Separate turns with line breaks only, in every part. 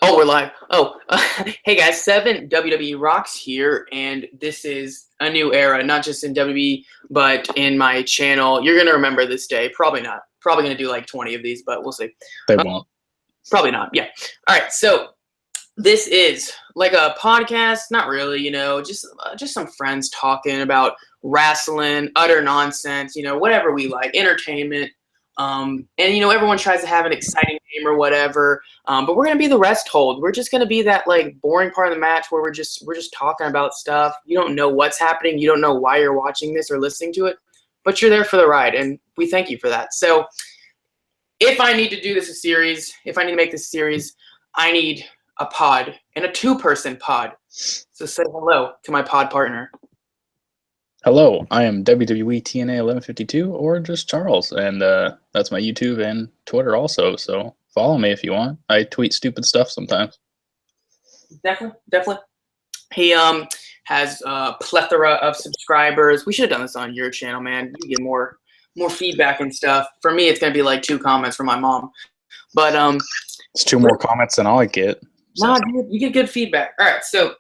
Oh, we're live. Oh, hey guys, 7 WWE Rocks here, and this is a new era, not just in WWE, but in my channel. You're gonna remember this day. Probably not. Probably gonna do like 20 of these, but we'll see.
They
Uh,
won't.
Probably not. Yeah. All right. So this is like a podcast. Not really. Just some friends talking about wrestling, utter nonsense. Whatever we like, entertainment. And everyone tries to have an exciting name or whatever. But we're gonna be the rest hold. We're just gonna be that like boring part of the match where we're just talking about stuff. You don't know what's happening. You don't know why you're watching this or listening to it, but you're there for the ride, and we thank you for that. So if I need to do this a series, if I need to make this a series, I need a pod and a two-person pod. So say hello to my pod partner.
Hello, I am WWE TNA 1152 or just Charles, and that's my YouTube and Twitter also. So follow me if you want. I tweet stupid stuff sometimes.
Definitely. He has a plethora of subscribers. We should have done this on your channel, man. You get more feedback and stuff. For me, it's gonna be like 2 comments from my mom. But
It's 2 more comments than I get.
nah, dude, you get good feedback. All right, so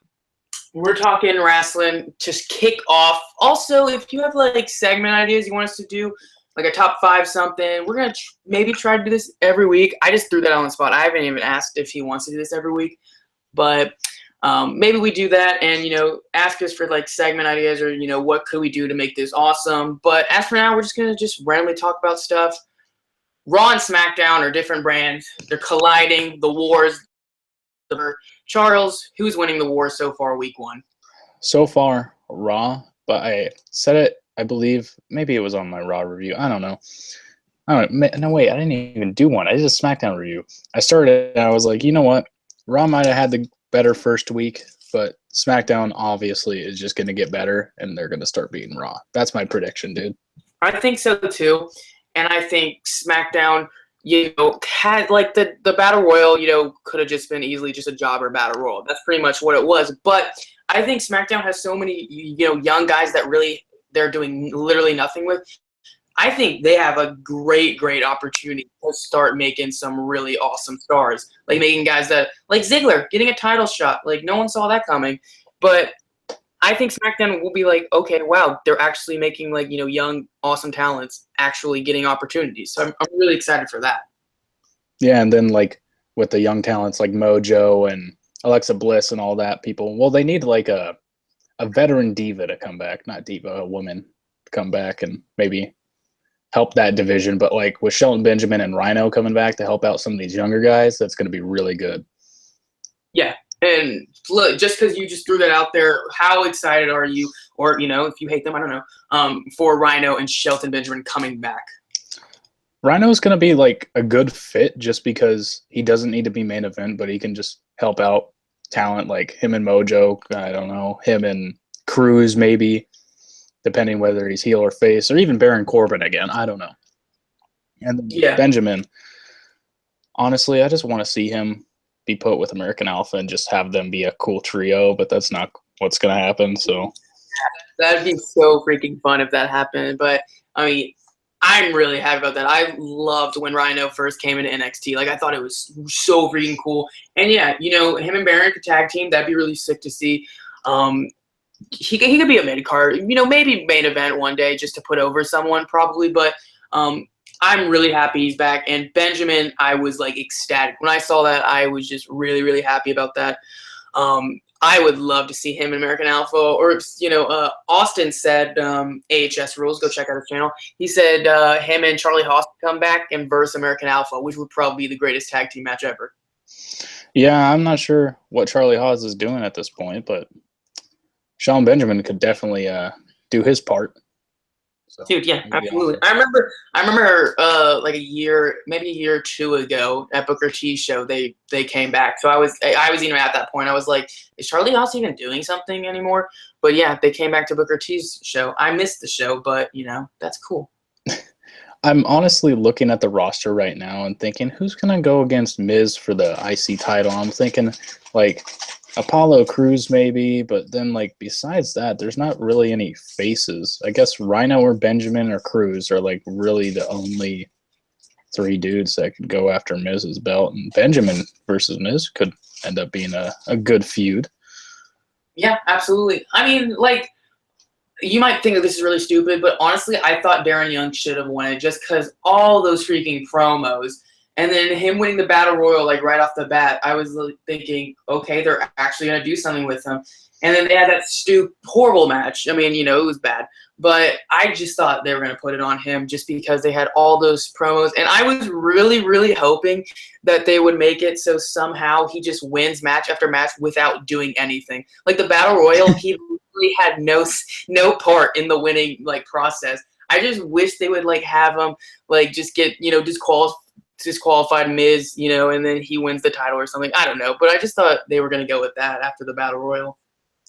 we're talking wrestling. Just kick off. Also, if you have like segment ideas you want us to do, like a top 5 something, we're gonna maybe try to do this every week. I just threw that on the spot. I haven't even asked if he wants to do this every week, but maybe we do that and ask us for like segment ideas or what could we do to make this awesome. But as for now, we're just gonna randomly talk about stuff. Raw and SmackDown are different brands. They're colliding. The wars. Charles, who's winning the war so far, week 1?
So far, Raw, but I said it, I believe, maybe it was on my Raw review. I don't know. No, wait, I didn't even do one. I did a SmackDown review. I started and I was like, you know what? Raw might have had the better first week, but SmackDown obviously is just going to get better, and they're going to start beating Raw. That's my prediction, dude.
I think so too, and I think SmackDown, had like the battle royal, could have just been easily just a jobber battle royal. That's pretty much what it was. But I think SmackDown has so many, young guys that really they're doing literally nothing with. I think they have a great opportunity to start making some really awesome stars, like making guys that like Ziggler getting a title shot. Like no one saw that coming, but I think SmackDown will be like, okay, wow, they're actually making like young awesome talents actually getting opportunities. So I'm really excited for that.
Yeah, and then like with the young talents like Mojo and Alexa Bliss and all that people, well, they need like a veteran diva to come back, not diva, a woman to come back and maybe help that division. But like with Shelton Benjamin and Rhino coming back to help out some of these younger guys, that's going to be really good.
Yeah. And look, just because you just threw that out there, how excited are you, or if you hate them, I don't know, for Rhino and Shelton Benjamin coming back?
Rhino's going to be like a good fit just because he doesn't need to be main event, but he can just help out talent like him and Mojo. I don't know, him and Cruz maybe, depending whether he's heel or face, or even Baron Corbin again. I don't know. And
Yeah.
Benjamin, honestly, I just want to see him be put with American Alpha and just have them be a cool trio, but that's not what's going to happen. So
That'd be so freaking fun if that happened. But I mean, I'm really happy about that. I loved when Rhino first came into NXT. Like I thought it was so freaking cool. And yeah, him and Baron could tag team. That'd be really sick to see. He could be a mid card, maybe main event one day just to put over someone probably. But I'm really happy he's back. And Benjamin, I was like ecstatic when I saw that. I was just really happy about that. I would love to see him in American Alpha, or Austin said AHS Rules. Go check out his channel. He said him and Charlie Haas come back and verse American Alpha, which would probably be the greatest tag team match ever.
Yeah, I'm not sure what Charlie Haas is doing at this point, but Shelton Benjamin could definitely do his part.
So, dude, yeah, absolutely. Awesome. I remember like maybe a year or 2 ago at Booker T's show, they came back. So I was even at that point. I was like, is Charlie Haas even doing something anymore? But yeah, they came back to Booker T's show. I missed the show, but that's cool.
I'm honestly looking at the roster right now and thinking, who's gonna go against Miz for the IC title? I'm thinking like Apollo Crews maybe, but then like besides that, there's not really any faces. I guess Rhino or Benjamin or Cruz are like really the only 3 dudes that could go after Miz's belt, and Benjamin versus Miz could end up being a good feud.
Yeah, absolutely. I mean, like, you might think that this is really stupid, but honestly, I thought Darren Young should have won it just because all those freaking promos. And then him winning the Battle Royal, like, right off the bat, I was thinking, okay, they're actually going to do something with him. And then they had that horrible match. I mean, it was bad. But I just thought they were going to put it on him just because they had all those promos. And I was really, really hoping that they would make it so somehow he just wins match after match without doing anything. Like the Battle Royal, he really had no part in the winning like process. I just wish they would like have him like just get disqualified Miz, and then he wins the title or something. I don't know, but I just thought they were going to go with that after the Battle Royal.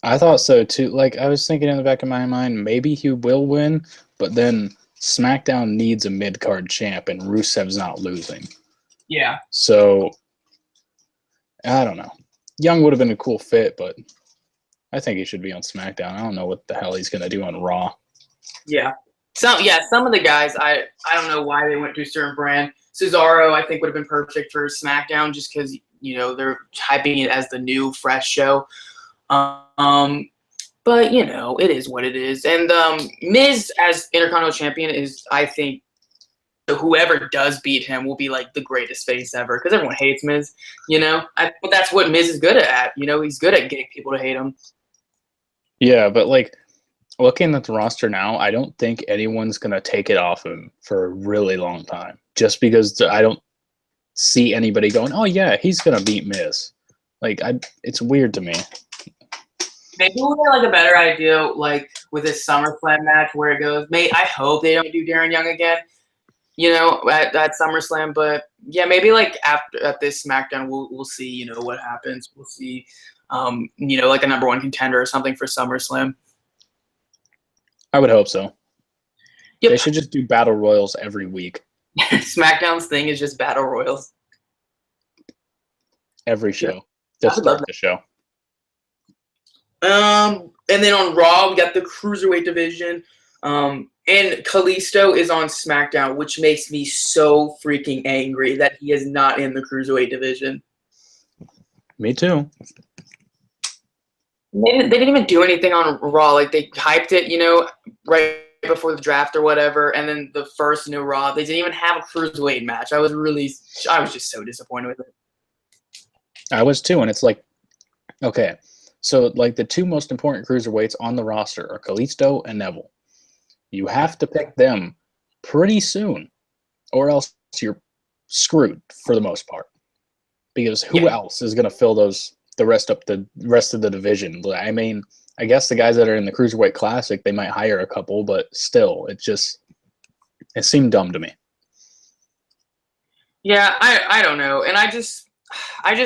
I thought so too. Like I was thinking in the back of my mind, maybe he will win, but then SmackDown needs a mid-card champ, and Rusev's not losing.
Yeah.
So I don't know. Young would have been a cool fit, but I think he should be on SmackDown. I don't know what the hell he's gonna do on Raw.
Yeah. Some of the guys, I don't know why they went to a certain brand. Cesaro, I think, would have been perfect for SmackDown just because, they're hyping it as the new, fresh show. But, it is what it is. And Miz as Intercontinental Champion is, I think, whoever does beat him will be, like, the greatest face ever because everyone hates Miz, But that's what Miz is good at, He's good at getting people to hate him.
Yeah, but, like, looking at the roster now, I don't think anyone's going to take it off him for a really long time just because I don't see anybody going, oh, yeah, he's going to beat Miz. Like, it's weird to me.
Maybe we'll get like a better idea, like with this SummerSlam match where it goes. I hope they don't do Darren Young again, at SummerSlam. But yeah, maybe like at this SmackDown, we'll see, what happens. We'll see, like a number one contender or something for SummerSlam.
I would hope so.
Yep.
They should just do battle royals every week.
SmackDown's thing is just battle royals.
Every show. To start the show.
And then on Raw, we got the Cruiserweight division. And Kalisto is on SmackDown, which makes me so freaking angry that he is not in the Cruiserweight division.
Me too.
They didn't even do anything on Raw. Like, they hyped it, right before the draft or whatever. And then the first new Raw, they didn't even have a Cruiserweight match. I was just so disappointed with it.
I was too. And it's like, okay. So, like, the two most important cruiserweights on the roster are Kalisto and Neville. You have to pick them pretty soon, or else you're screwed for the most part. Because who else is going to fill the rest of the division? I mean, I guess the guys that are in the Cruiserweight Classic, they might hire a couple, but still, it seemed dumb to me.
Yeah, I don't know. And I just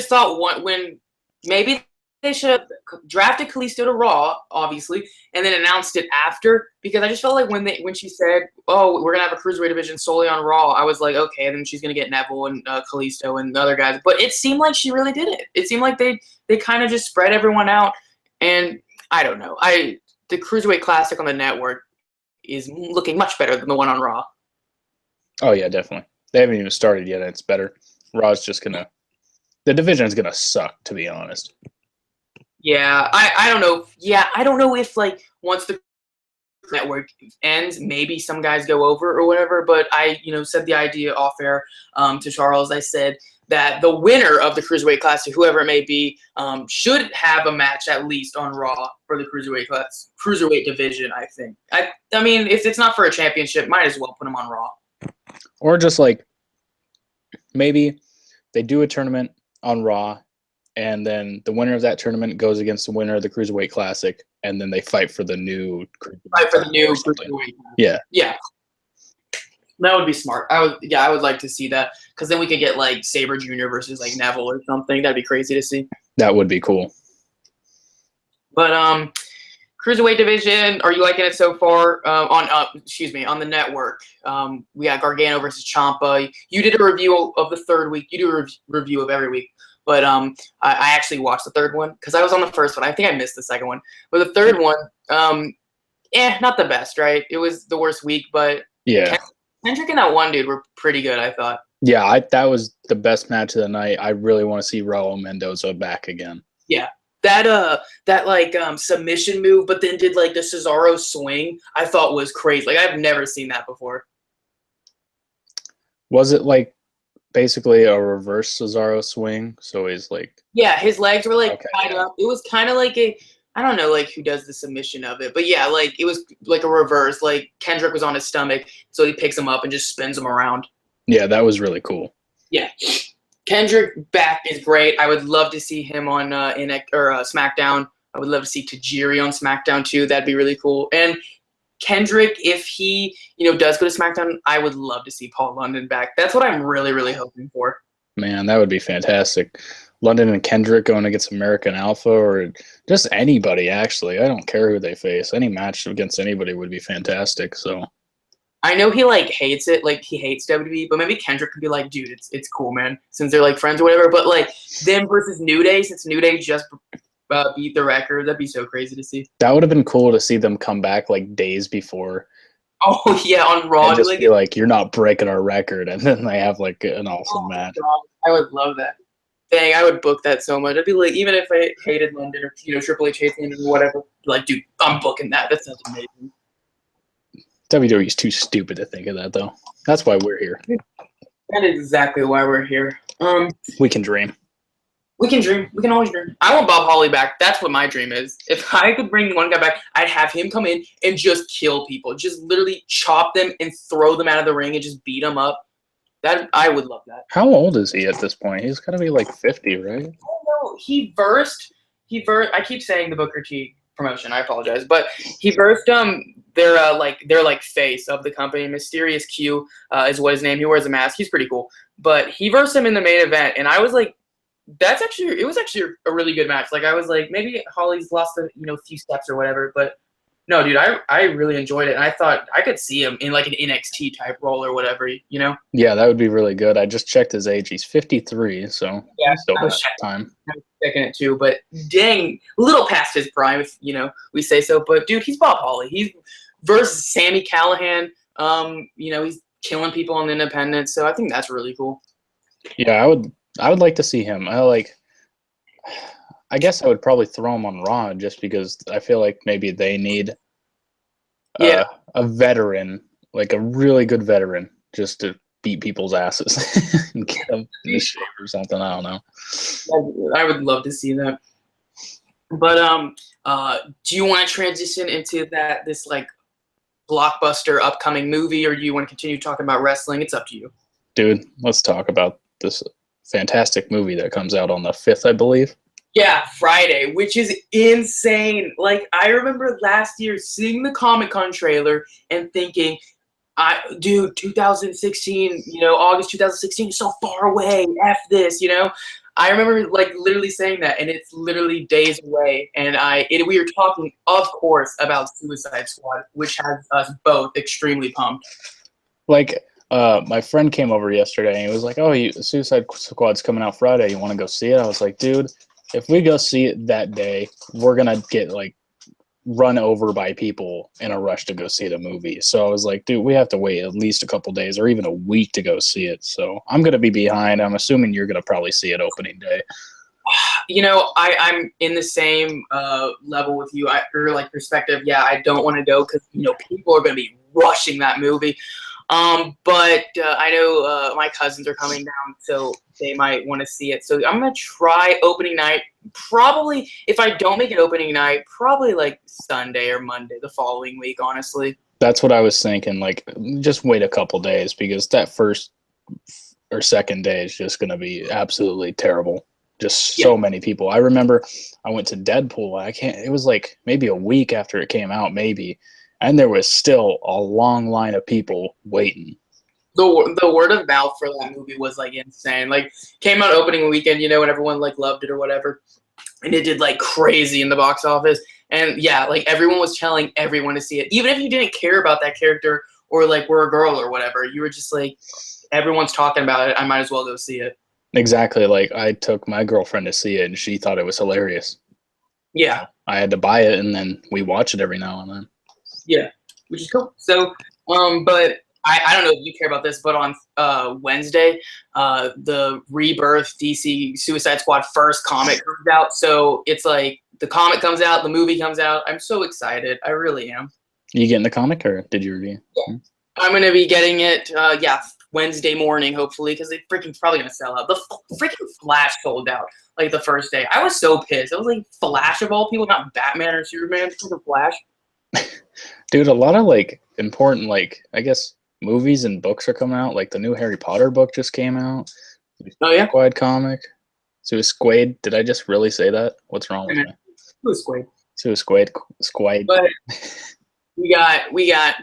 thought when maybe they should have drafted Kalisto to Raw, obviously, and then announced it after, because I just felt like when she said, oh, we're going to have a Cruiserweight division solely on Raw, I was like, okay, then she's going to get Neville and Kalisto and the other guys. But it seemed like she really did it. It seemed like they kind of just spread everyone out. And I don't know. The Cruiserweight Classic on the network is looking much better than the one on Raw.
Oh, yeah, definitely. They haven't even started yet, and it's better. Raw's just going to – the division's going to suck, to be honest.
Yeah, I don't know. Yeah, I don't know if, like, once the network ends, maybe some guys go over or whatever, but I, said the idea off air to Charles. I said that the winner of the Cruiserweight Classic, whoever it may be, should have a match at least on Raw for the Cruiserweight division, I think. I mean, if it's not for a championship, might as well put them on Raw.
Or just, like, maybe they do a tournament on Raw, and then the winner of that tournament goes against the winner of the Cruiserweight Classic, and then they fight for the new
Cruiserweight.
Yeah.
Yeah. That would be smart. I would like to see that, because then we could get like Sabre Jr. versus like Neville or something. That'd be crazy to see.
That would be cool.
But Cruiserweight division, are you liking it so far? On the network, we got Gargano versus Ciampa. You did a review of the third week. You do a review of every week. But I actually watched the third one because I was on the first one. I think I missed the second one. But the third one, not the best, right? It was the worst week, but
yeah,
Kendrick and that one dude were pretty good, I thought.
Yeah, that was the best match of the night. I really want to see Raul Mendoza back again.
Yeah. That like submission move, but then did like the Cesaro swing, I thought was crazy. Like I've never seen that before.
Was it like basically a reverse Cesaro swing? So he's like,
Yeah, his legs were like
okay,
tied
yeah.
up. It was kind of like I don't know like who does the submission of it, but yeah, like it was like a reverse. Like Kendrick was on his stomach, so he picks him up and just spins him around.
Yeah, that was really cool.
Yeah, Kendrick back is great. I would love to see him on SmackDown. I would love to see Tajiri on SmackDown too. That'd be really cool. And Kendrick, if he does go to SmackDown, I would love to see Paul London back. That's what I'm really really hoping for.
Man, that would be fantastic. London and Kendrick going against American Alpha or just anybody, actually. I don't care who they face. Any match against anybody would be fantastic. So
I know he like hates it, like he hates WWE, but maybe Kendrick could be like, dude, it's cool, man, since they're like friends or whatever. But like them versus New Day, since New Day just beat the record, that'd be so crazy to see.
that would have been cool to see them come back like days before.
Oh yeah, on Raw,
And just be like, you're not breaking our record. And then they have like an awesome match.
God, I would love that. Dang, I would book that so much. I'd be like, even if I hated London or Triple H hates London or whatever, like, dude, I'm booking that. That sounds amazing.
WWE's too stupid to think of that, though. That's why we're here.
That is exactly why we're here.
We can dream.
We can dream. We can always dream. I want Bob Holly back. That's what my dream is. If I could bring one guy back, I'd have him come in and just kill people. Just literally chop them and throw them out of the ring and just beat them up. That I would love that.
How old is he at this point? He's got to be like 50, right?
I don't know. He versed. I keep saying the Booker T promotion. I apologize, but he versed their face of the company. Mysterious Q is what his name. He wears a mask. He's pretty cool. But he versed him in the main event, and I was like, it was actually a really good match. Like I was like, maybe Holly's lost a few steps or whatever, but no, dude, I really enjoyed it, and I thought I could see him in like an NXT type role or whatever,
Yeah, that would be really good. I just checked his age. He's 53, so
Yeah,
he's still
I
got
was
time.
checking it too, but dang, a little past his prime, if we say so. But dude, he's Bob Holly. He's versus Sammy Callahan. He's killing people on the independents, so I think that's really cool.
Yeah, I would like to see him. I guess I would probably throw him on Raw just because I feel like maybe they need a veteran, like a really good veteran, just to beat people's asses and get them in the shape or something. I don't know.
I would love to see that. But do you want to transition into this like blockbuster upcoming movie, or do you want to continue talking about wrestling? It's up to you.
Dude, let's talk about this fantastic movie that comes out on the 5th, I believe.
Yeah, Friday, which is insane. Like, I remember last year seeing the Comic-Con trailer and thinking, 2016, August 2016 is so far away. F this, I remember like literally saying that, and it's literally days away. And we were talking, of course, about Suicide Squad, which has us both extremely pumped.
Like, my friend came over yesterday and he was like, "Oh, Suicide Squad's coming out Friday. You want to go see it?" I was like, "Dude, if we go see it that day, we're gonna get like run over by people in a rush to go see the movie." So I was like, "Dude, we have to wait at least a couple days or even a week to go see it." So I'm gonna be behind. I'm assuming you're gonna probably see it opening day.
I'm in the same level with you, or like perspective. Yeah, I don't want to go because people are gonna be rushing that movie. But I know my cousins are coming down, so they might want to see it. So I'm going to try opening night. Probably, if I don't make it opening night, probably like Sunday or Monday the following week, honestly.
That's what I was thinking. Like, just wait a couple days because that first or second day is just going to be absolutely terrible. Just so many people. I remember I went to Deadpool. It was like maybe a week after it came out, maybe. And there was still a long line of people waiting.
The word of mouth for that movie was like insane. Like came out opening weekend, and everyone like loved it or whatever, and it did like crazy in the box office. And yeah, like everyone was telling everyone to see it, even if you didn't care about that character or like were a girl or whatever. You were just like, everyone's talking about it. I might as well go see it.
Exactly. Like I took my girlfriend to see it, and she thought it was hilarious.
Yeah,
I had to buy it, and then we watch it every now and then.
Yeah, which is cool. So, but I don't know if you care about this, but on Wednesday, the Rebirth DC Suicide Squad first comic comes out. So it's like the comic comes out, the movie comes out. I'm so excited. I really am.
You getting the comic or did you review?
Yeah. I'm gonna be getting it. Wednesday morning, hopefully, because they freaking probably gonna sell out. The freaking Flash sold out like the first day. I was so pissed. I was like, Flash of all people, not Batman or Superman, for Flash.
Dude, a lot of like important, like I guess movies and books are coming out. Like the new Harry Potter book just came out.
Oh yeah,
Squad comic. Suicide. Did I just really say that? What's wrong with me?
Suicide
Squad.
But we got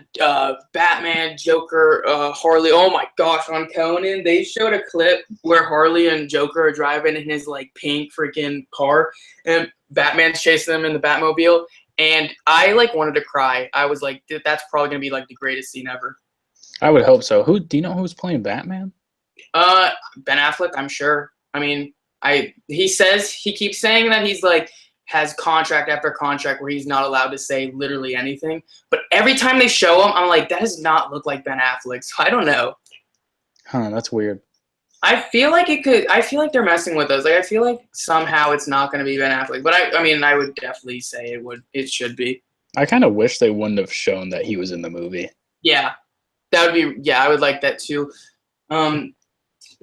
Batman, Joker, Harley. Oh my gosh, on Conan, they showed a clip where Harley and Joker are driving in his like pink freaking car, and Batman's chasing them in the Batmobile. And I like wanted to cry. I was like, that's probably gonna be like the greatest scene ever.
I would hope so. Who do you know who's playing Batman?
Ben Affleck, I'm sure. I mean, he keeps saying that he's like has contract after contract where he's not allowed to say literally anything. But every time they show him, I'm like, that does not look like Ben Affleck. So I don't know.
Huh, that's weird.
I feel like it could. I feel like they're messing with us. Like I feel like somehow it's not going to be Ben Affleck. But I mean, I would definitely say it would. It should be.
I kind of wish they wouldn't have shown that he was in the movie.
Yeah, that would be. Yeah, I would like that too.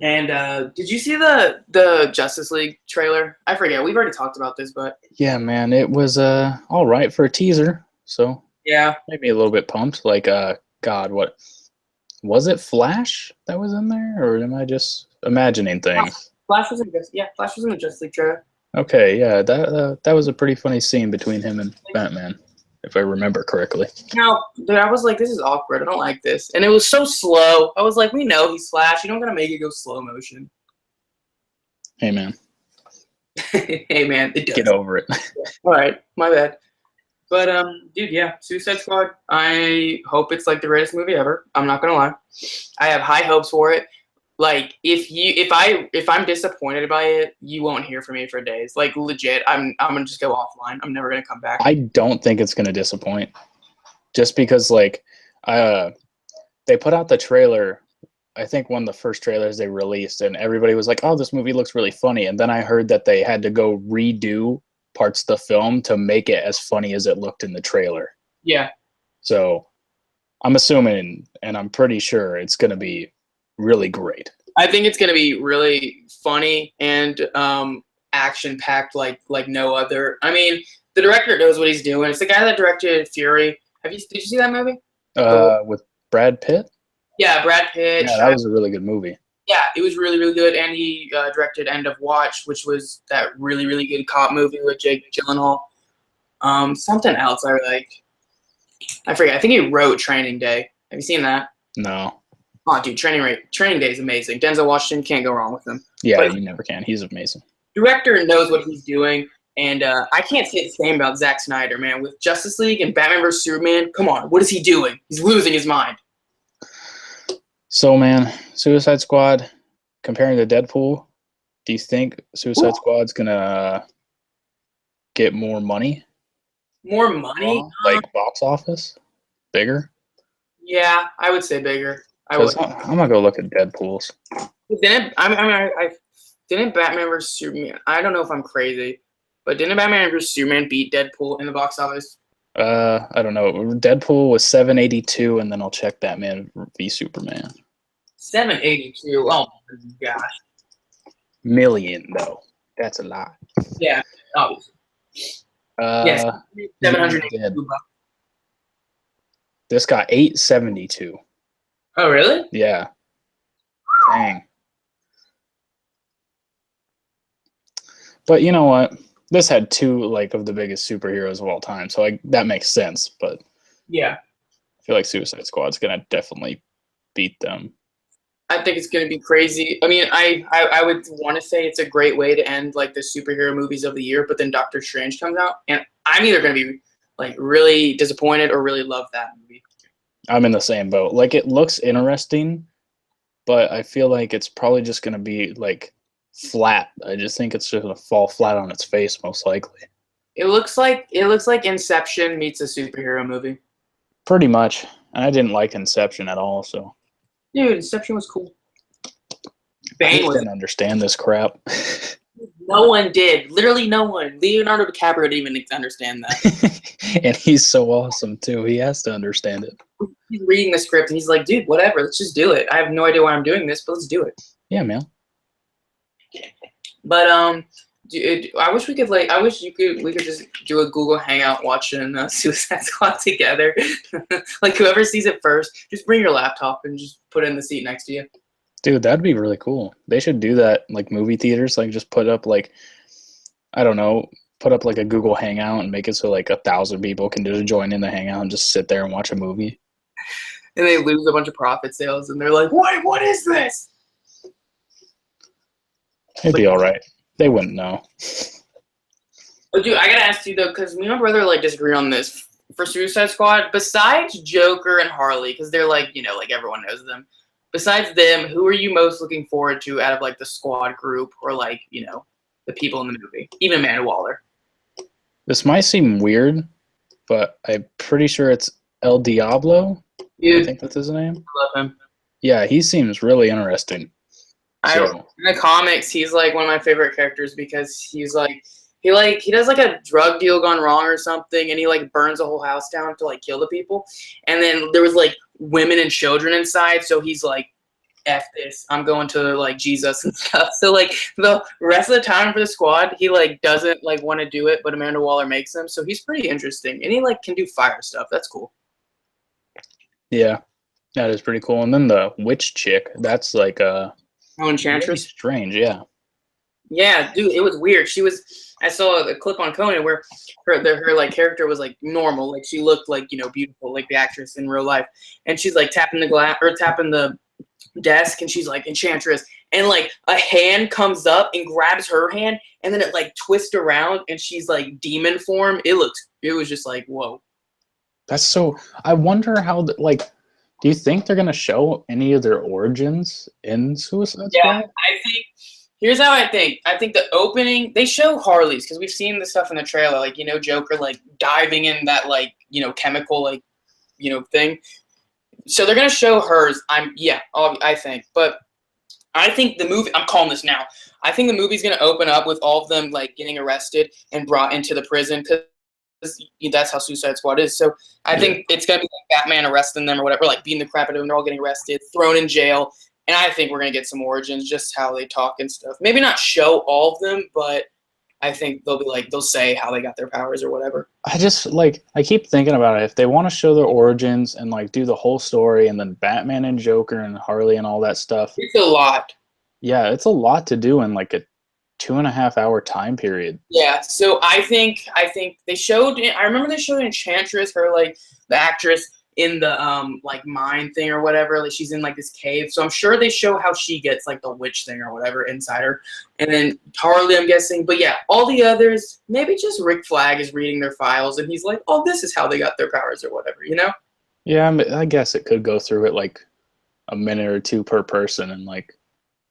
And did you see the Justice League trailer? I forget. We've already talked about this, but
Yeah, man, it was all right for a teaser. So
yeah,
maybe a little bit pumped. Like God, what was it? Flash that was in there, or am I just imagining things?
Flash was in the Justice League trailer.
Okay, yeah, that was a pretty funny scene between him and Batman, if I remember correctly.
No, dude, I was like, this is awkward. I don't like this. And it was so slow. I was like, we know he's Flash. You don't gotta make it go slow motion.
Hey, man,
Hey, man, it does.
get over it.
All right, my bad. But dude, yeah, Suicide Squad. I hope it's like the greatest movie ever. I'm not gonna lie. I have high hopes for it. Like if I'm disappointed by it, you won't hear from me for days. Like legit, I'm gonna just go offline. I'm never gonna come back.
I don't think it's gonna disappoint, just because like they put out the trailer. I think one of the first trailers they released, and everybody was like, "Oh, this movie looks really funny." And then I heard that they had to go redo parts of the film to make it as funny as it looked in the trailer.
Yeah.
So I'm assuming, and I'm pretty sure it's gonna be really great.
I think it's gonna be really funny and action packed like no other. I mean, the director knows what he's doing. It's the guy that directed Fury. Did you see that movie?
With Brad Pitt?
Yeah, Brad Pitt.
Yeah, that was a really good movie.
Yeah, it was really, really good. And he directed End of Watch, which was that really, really good cop movie with Jake Gyllenhaal. Something else I like. I forget. I think he wrote Training Day. Have you seen that?
No.
Oh, dude, Training Day is amazing. Denzel Washington, can't go wrong with him.
Yeah,
but
you never can. He's amazing.
Director knows what he's doing. And I can't say the same about Zack Snyder, man. With Justice League and Batman vs. Superman, come on. What is he doing? He's losing his mind.
So, man, Suicide Squad, comparing to Deadpool, do you think Suicide Squad's going to get more money?
More money?
Like box office? Bigger?
Yeah, I would say bigger.
I'm going to go look at Deadpool's.
Didn't Batman vs. Superman, I don't know if I'm crazy, but didn't Batman vs. Superman beat Deadpool in the box office?
I don't know. Deadpool was 782, and then I'll check Batman v Superman.
782. Oh my gosh.
Million though. That's a lot.
Yeah. Obviously. Yes. 782.
This got 872.
Oh really?
Yeah. Dang. But you know what? This had two of the biggest superheroes of all time, so that makes sense. But
yeah,
I feel like Suicide Squad's gonna definitely beat them.
I think it's gonna be crazy. I mean, I would want to say it's a great way to end like the superhero movies of the year, but then Doctor Strange comes out, and I'm either gonna be like really disappointed or really love that movie.
I'm in the same boat. Like it looks interesting, but I feel like it's probably just gonna be like flat. I just think it's just gonna fall flat on its face, most likely.
It looks like Inception meets a superhero movie.
Pretty much. And I didn't like Inception at all, so
Dude, Inception was cool.
I
Bane
just
was.
didn't understand this crap.
No one did. Literally no one. Leonardo DiCaprio didn't even understand that.
And he's so awesome too. He has to understand it.
He's reading the script and he's like, dude, whatever. Let's just do it. I have no idea why I'm doing this, but let's do it.
Yeah, man.
But dude, I wish we could we could just do a Google Hangout watching Suicide Squad together. Like whoever sees it first, just bring your laptop and just put it in the seat next to you.
Dude, that'd be really cool. They should do that like movie theaters, like just put up like I don't know, put up like a Google Hangout and make it so like 1,000 people can just join in the Hangout and just sit there and watch a movie.
And they lose a bunch of profit sales and they're like, wait, what is this?
It'd be all right. They wouldn't know.
But dude, I gotta ask you though, because me and my brother like disagree on this. For Suicide Squad, besides Joker and Harley, because they're like, you know, like everyone knows them. Besides them, who are you most looking forward to out of like the squad group or like, you know, the people in the movie? Even Amanda Waller.
This might seem weird, but I'm pretty sure it's El Diablo.
Dude,
I think that's his name.
I love him.
Yeah, he seems really interesting. So,
In the comics, he's like one of my favorite characters because he's like he does like a drug deal gone wrong or something, and he like burns a whole house down to like kill the people, and then there was like women and children inside, so he's like, F this, I'm going to like Jesus and stuff. So like the rest of the time for the squad, he like doesn't like want to do it, but Amanda Waller makes him, so he's pretty interesting, and he like can do fire stuff. That's cool.
yeah, that is pretty cool. And then the witch chick, that's like
Oh,
really
Enchantress.
strange. Yeah.
Yeah, dude, it was weird. I saw a clip on Conan where her like character was like normal, like she looked like, you know, beautiful, like the actress in real life, and she's like tapping the glass or tapping the desk, and she's like Enchantress, and like a hand comes up and grabs her hand, and then it like twists around, and she's like demon form. It was just like whoa.
That's so. I wonder how. Like, do you think they're gonna show any of their origins in Suicide Squad?
Yeah, I think. Here's how I think. I think the opening, they show Harley's because we've seen the stuff in the trailer, like, you know, Joker like diving in that like, you know, chemical like, you know, thing. So they're gonna show hers. I think, but I think the movie. I'm calling this now. I think the movie's gonna open up with all of them like getting arrested and brought into the prison because that's how Suicide Squad is. So I think it's gonna be like Batman arresting them or whatever, like beating the crap out of them. They're all getting arrested, thrown in jail. And I think we're going to get some origins, just how they talk and stuff. Maybe not show all of them, but I think they'll say how they got their powers or whatever.
I just like I keep thinking about it. If they want to show their origins and like do the whole story and then Batman and Joker and Harley and all that stuff.
It's a lot.
Yeah, it's a lot to do in like a 2.5 hour time period.
Yeah, so I think they showed. I remember they showed Enchantress, her like the actress in the like mine thing or whatever. Like she's in like this cave, so I'm sure they show how she gets like the witch thing or whatever inside her. And then Harley, I'm guessing. But yeah, all the others, maybe just Rick Flag is reading their files and he's like, oh, this is how they got their powers or whatever, you know?
Yeah, I guess it could go through it like a minute or two per person and like.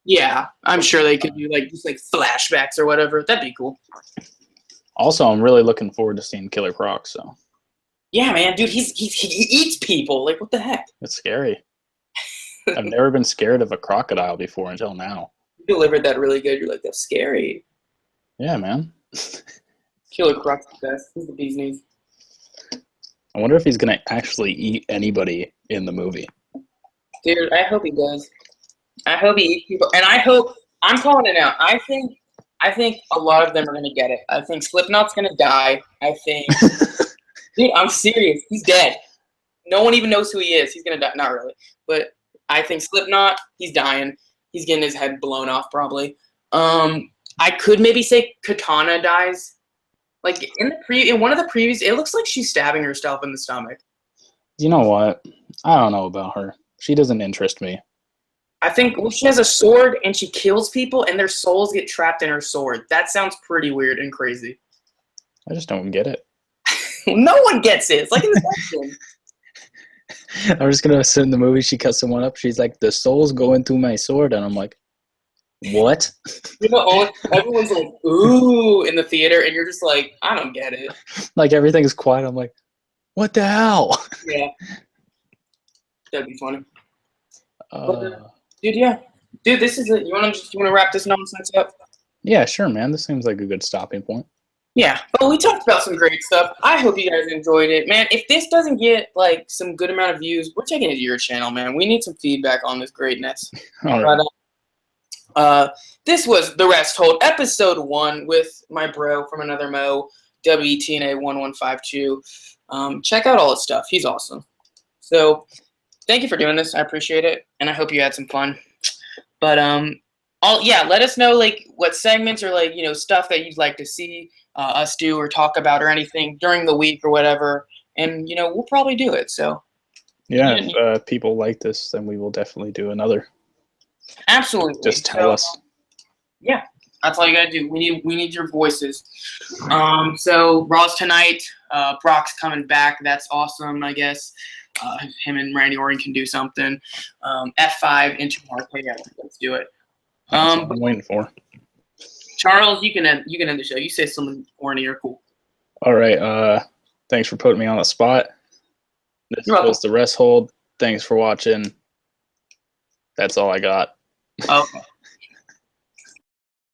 Yeah, I'm sure they could do like just like flashbacks or whatever. That'd be cool.
Also, I'm really looking forward to seeing Killer Croc. So.
Yeah, man, dude, he eats people. Like, what the heck?
It's scary. I've never been scared of a crocodile before until now.
You delivered that really good. You're like, that's scary.
Yeah, man.
Killer Croc's the best. He's the bee's knees.
I wonder if he's going to actually eat anybody in the movie.
Dude, I hope he does. I hope he eats people. And I hope, I'm calling it out. I think a lot of them are going to get it. I think Slipknot's going to die. I think... Dude, I'm serious. He's dead. No one even knows who he is. He's going to die. Not really. But I think Slipknot, he's dying. He's getting his head blown off probably. I could maybe say Katana dies. Like in one of the previews, it looks like she's stabbing herself in the stomach.
You know what? I don't know about her. She doesn't interest me.
I think she has a sword and she kills people and their souls get trapped in her sword. That sounds pretty weird and crazy.
I just don't get it.
No one gets it. It's like in the section.
I'm just gonna sit in the movie. She cuts someone up. She's like, "The souls go into my sword," and I'm like, "What?"
You know, everyone's like, "Ooh," in the theater, and you're just like, "I don't get it."
Like everything's quiet. I'm like, "What the hell?"
Yeah. That'd be funny.
Uh,
Dude, yeah. Dude, this is it. You wanna wrap this nonsense up?
yeah, sure, man. This seems like a good stopping point.
Yeah, but we talked about some great stuff. I hope you guys enjoyed it, man. If this doesn't get like some good amount of views, we're taking it to your channel, man. We need some feedback on this greatness.
All right.
But this was The Rest Hold, episode 1 with my bro from another Mo, WTNA1152. Check out all his stuff. He's awesome. So thank you for doing this. I appreciate it, and I hope you had some fun. But let us know like what segments or like stuff that you'd like to see us do or talk about or anything during the week or whatever, and we'll probably do it. So
yeah, if people like this, then we will definitely do another.
Absolutely.
Just tell us.
Yeah, that's all you gotta do. We need your voices. So Raw's tonight. Brock's coming back. That's awesome. I guess him and Randy Orton can do something. F5 into Hardcore. Yeah, let's do it.
That's what I'm waiting for.
Charles, you can end the show. You say something corny or cool.
All right. Thanks for putting me on the spot. This was The Rest Hold. Thanks for watching. That's all I got.
Okay.